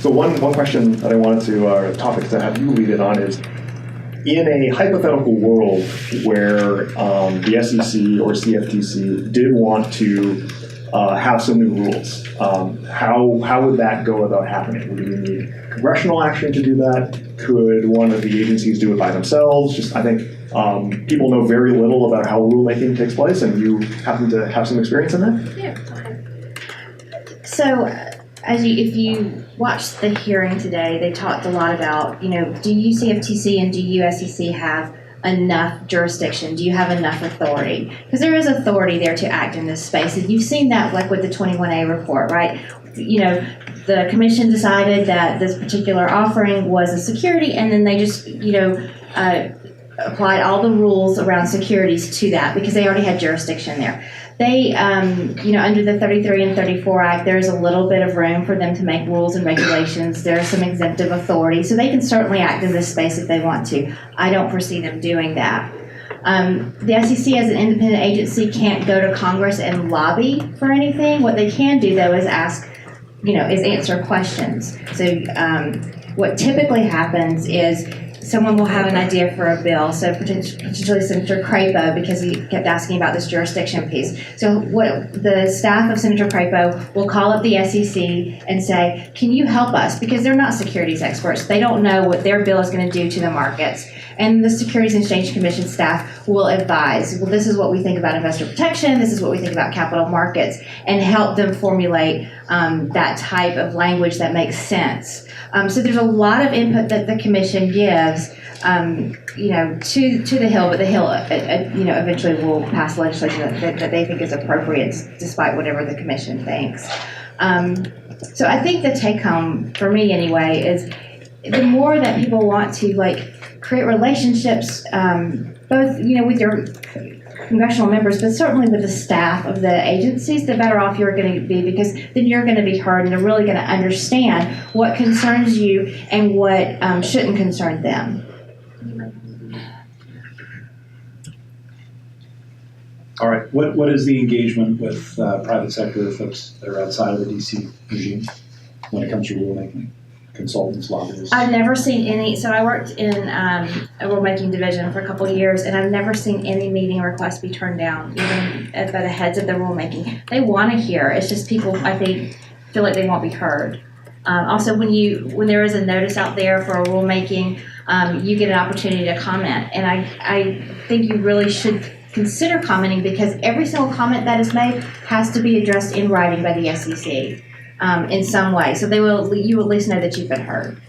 So one question that I wanted to, topic to have you lead it on is, in a hypothetical world where the SEC or CFTC did want to have some new rules, how would that go about happening? Would we need congressional action to do that? Could one of the agencies do it by themselves? Just, I think people know very little about how rulemaking takes place, and you happen to have some experience in that? Yeah. So, if you watched the hearing today, they talked a lot about, do you CFTC and do you SEC have enough jurisdiction? Do you have enough authority? Because there is authority there to act in this space. And you've seen that like with the 21A report, right? The commission decided that this particular offering was a security, and then they just, applied all the rules around securities to that because they already had jurisdiction there. They, under the 33 and 34 Act, there's a little bit of room for them to make rules and regulations. There's some exemptive authority, so they can certainly act in this space if they want to. I don't foresee them doing that. The SEC as an independent agency can't go to Congress and lobby for anything. What they can do, though, is ask, is answer questions. So what typically happens is someone will have an idea for a bill, so potentially Senator Carriveau, because he kept asking about this jurisdiction piece. So what the staff of Senator Carriveau will call up the SEC and say, can you help us? Because they're not securities experts. They don't know what their bill is going to do to the markets. And the Securities and Exchange Commission staff will advise, well, this is what we think about investor protection, this is what we think about capital markets, and help them formulate that type of language that makes sense. So there's a lot of input that the commission gives, to the Hill, but the Hill, eventually will pass legislation that they think is appropriate, despite whatever the commission thinks. So I think the take home, for me anyway, is the more that people want to create relationships, both with your congressional members, but certainly with the staff of the agencies, the better off you're going to be, because then you're going to be heard and they're really going to understand what concerns you and what shouldn't concern them. All right. What is the engagement with private sector folks that are outside of the DC regime when it comes to rulemaking? Consultants, lobbyists? I've never seen any. So I worked in a rulemaking division for a couple of years, and I've never seen any meeting requests be turned down, even by the heads of the rulemaking. They want to hear. It's just people, I think, feel like they won't be heard. Also, when there is a notice out there for a rulemaking, you get an opportunity to comment, and I think you really should consider commenting, because every single comment that is made has to be addressed in writing by the SEC. In some way, so you at least know that you've been heard.